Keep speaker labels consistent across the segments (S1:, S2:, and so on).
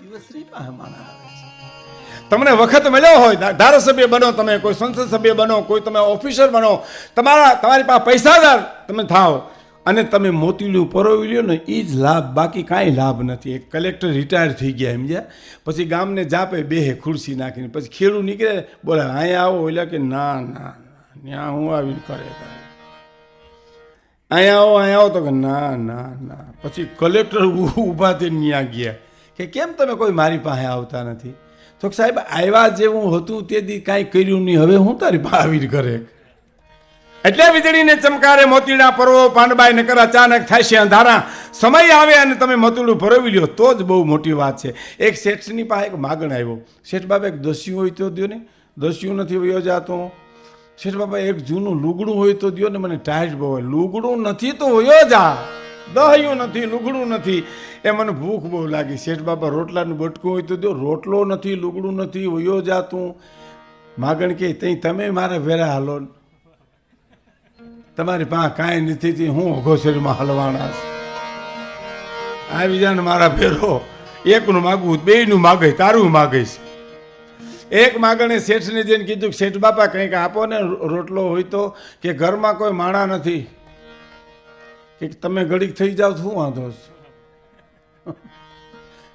S1: દિવસની પાસે માણા આવે છે. તમને વખત મળ્યો હોય, ધારાસભ્ય બનો, તમે કોઈ સંસદ સભ્ય બનો, કોઈ તમે ઓફિસર બનો, તમારી પાસે પૈસાદાર તમે થાવ અને તમે મોતીલું પરોવી લ્યો ને, એ જ લાભ, બાકી કાંઈ લાભ નથી. એક કલેક્ટર રિટાયર થઈ ગયા સમજ્યા, પછી ગામને જાપે બેહે ખુરશી નાખીને, પછી ખેડૂત નીકળે બોલે અહીંયા આવો, એટલે કે ના ના ત્યાં હું આવી કરે, અહીંયા આવો તો કે ના ના ના. પછી કલેક્ટર ઊભા થઈને ત્યાં ગયા કે કેમ તમે કોઈ મારી પાસે આવતા નથી? તો સાહેબ આવ્યા જેવું હતું તે દી કાંઈ કર્યું નહીં, હવે હું તારી પાસે આવીને કરે. એટલે વીજળીને ચમકારે મોતીડા પર્વો પાંડબાઈ નકર અચાનક થાય છે અંધારા. સમય આવે અને તમે મોતીડું ભરવી લ્યો તો જ બહુ મોટી વાત છે. એક શેઠની પાસે એક માગણ આવ્યો. શેઠ બાબા એક દસ્યું હોય તો દો ને, દસ્યું નથી વયો જાતો. શેઠ બાબા એક જૂનું લુગડું હોય તો દો ને, મને ટાઈટ બહુ હોય. લુગડું નથી તો વયો જા, દહયું નથી, લુગડું નથી, એ મને ભૂખ બહુ લાગી. શેઠ બાબા રોટલાનું બટકું હોય તો દો, રોટલો નથી, લુગડું નથી, વયો જા તું. માગણ કે તઈ તમે મારા વેરા હાલો, તમારી પાસે કાંઈ નથી, હું અઘોસરીમાં હલવાના છે. આવી જા ને મારા ફેરો, એકનું માગવું, બેયનું માગે, તારું માગીશ. એક માગણે શેઠને જઈને કીધું કે શેઠ બાપા કંઈક આપો ને રોટલો હોય તો, કે ઘરમાં કોઈ માણા નથી, કે તમે ઘડીક થઈ જાઓ શું વાંધો છે?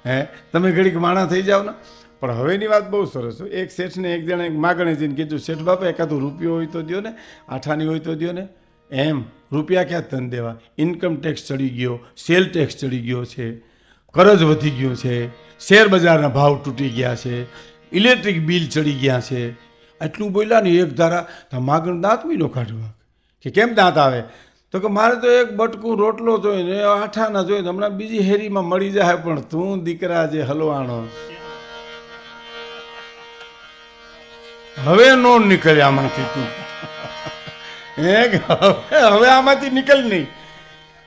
S1: હે તમે ઘડીક માણા થઈ જાઓ ને. પણ હવેની વાત બહુ સરસ. એક શેઠને એક જણા એક માગણે જઈને કીધું શેઠ બાપા એકાદો રૂપિયો હોય તો દો ને, આઠાની હોય તો દો ને. એમ રૂપિયા ક્યાં તન દેવા? ઇન્કમ ટેક્સ ચડી ગયો, સેલ ટેક્સ ચડી ગયો છે, કરજ વધી ગયું છે, શેર બજારના ભાવ તૂટી ગયા છે, ઇલેક્ટ્રિક બિલ ચડી ગયા છે. આટલું બોલ્યા ને એક ધારા તો માગણ દાંત બી નો કાઢવા. કે કેમ દાંત આવે? તો કે મારે તો એક બટકું રોટલો જોઈએ ને આઠાના જોઈએ, હમણાં બીજી હેરીમાં મળી જાય, પણ તું દીકરા જે હલવાણો હવે નો નીકળે આમાંથી, તું હવે આમાંથી નીકળ નહીં.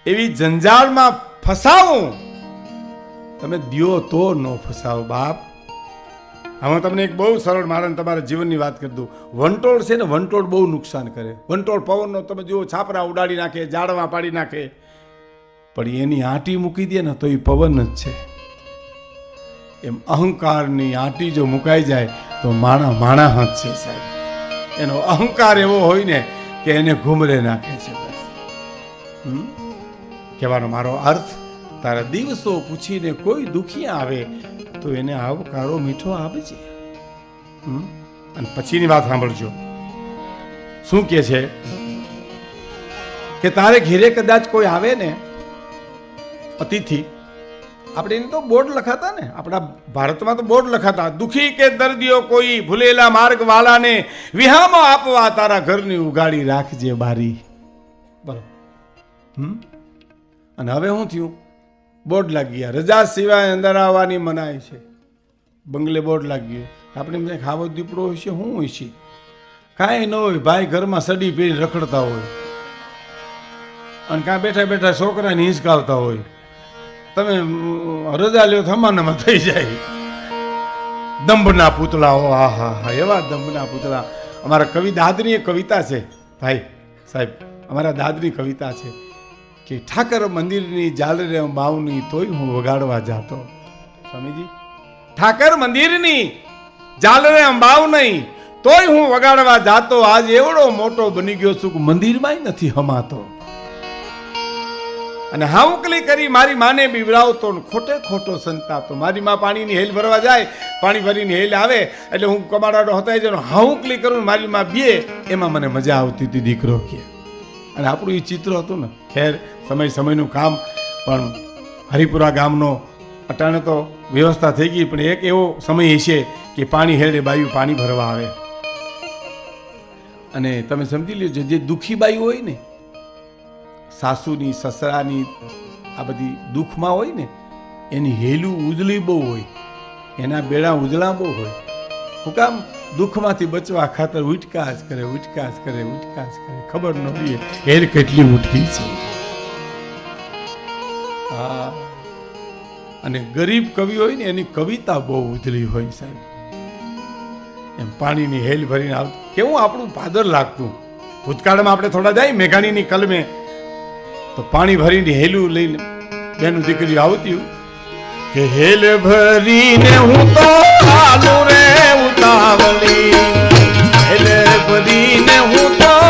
S1: એવી જંજાળમાં ફસાવું તમે દ્યો તો ન ફસાવો બાપ. હવે તમને એક બહુ સરળ મારે તમારા જીવનની વાત કરી દઉં. વંટોળ છે ને, વંટોળ બહુ નુકસાન કરે. વંટોળ પવનનો તમે જુઓ, છાપરા ઉડાડી નાખે, ઝાડવા પાડી નાખે, પણ એની આંટી મૂકી દે ને તો એ પવન જ છે. એમ અહંકારની આંટી જો મુકાઈ જાય તો માણા હાથ છે સાહેબ. એનો અહંકાર એવો હોય ને કે એને ઘૂમરે નાખે છે. બસ કહેવાનો મારો અર્થ, તારા દિવસો પૂછીને કોઈ દુખી આવે તો એને આવકારો મીઠો આપજે. અને પછીની વાત સાંભળજો. શું કે છે કે તારે ઘેરે કદાચ કોઈ આવે ને અતિથિ, આપણે એને તો બોર્ડ લખાતા ને, આપણા ભારતમાં તો બોર્ડ લખાતા, દુખી કે દર્દીઓ કોઈ ભૂલેલા માર્ગ વાલાને વિહામો આપવા તારા ઘરની ઉગાડી રાખજે બારી. બરોબર. અને હવે શું થયું? બોર્ડ લાગી ગયા, રજા સિવાય અંદર આવવાની મનાઈ છે. બંગલે બોર્ડ લાગી ગયું. આપણે એમ ખાવો દીપડો હોય છે, શું હોય છે? કાંઈ ન હોય ભાઈ, ઘરમાં સડી પહેરી રખડતા હોય અને કાં બેઠા બેઠા છોકરાને હિંચકાવતા હોય. તમે રજા લ્યો થમાનામાં થઈ જાય. દંભના પૂતળાઓ, હા હા હા, એવા દંભના પૂતળા. અમારા કવિ દાદની એક કવિતા છે ભાઈ સાહેબ, અમારા દાદની કવિતા છે કે ઠાકર મંદિરની ઝાલરે બાવની તોય હું વગાડવા જાતો. સ્વામીજી, ઠાકર મંદિરની ઝાલરે અંબાવ નહીં તોય હું વગાડવા જાતો. આજ એવડો મોટો બની ગયો છું કે મંદિરમાં નથી હમાતો. અને હાઉકલી કરી મારી માને બીવરાવતો, ખોટે ખોટો સંતાતો. મારી માં પાણીની હેલ ભરવા જાય, પાણી ભરીને હેલ આવે એટલે હું કમાડાડો હતાઈ જનો હાઉકલી કરું, મારી માં બે, એમાં મને મજા આવતી હતી દીકરો કે. અને આપણું એ ચિત્ર હતું ને. ખેર સમયનું કામ, પણ હરિપુરા ગામનો અટાણે તો વ્યવસ્થા થઈ ગઈ, પણ એક એવો સમય હશે કે પાણી હેડે બાયું પાણી ભરવા આવે. અને તમે સમજી લેજો, જે દુઃખી બાયું હોય ને, સાસુની સસરાની આ બધી દુઃખમાં હોય ને, એની હેલું ઉજળી બહુ હોય, એના બેડા ઉજળા બહુ હોય. હું કામ? દુઃખમાંથી બચવા ખાતર ઉઠકા જ કરે, ઉઠકા જ કરે, ઉઠકા જ કરે. ખબર ન પડીએ હેર કેટલી ઉઠકી છે. હા. અને ગરીબ કવિ હોય ને, એની કવિતા બહુ ઉજળી હોય સાહેબ. એમ પાણીની હેલ ભરીને આવતું, કેવું આપણું ભાદર લાગતું. ભૂતકાળમાં આપણે થોડા જાય મેઘાણીની કલમે, તો પાણી ભરીને હેલું લઈને બેનું દીકરી આવતી, કે હેલ ભરીને હું તો હાલું રે ઉતાવળી હેલ ભરીને હું તો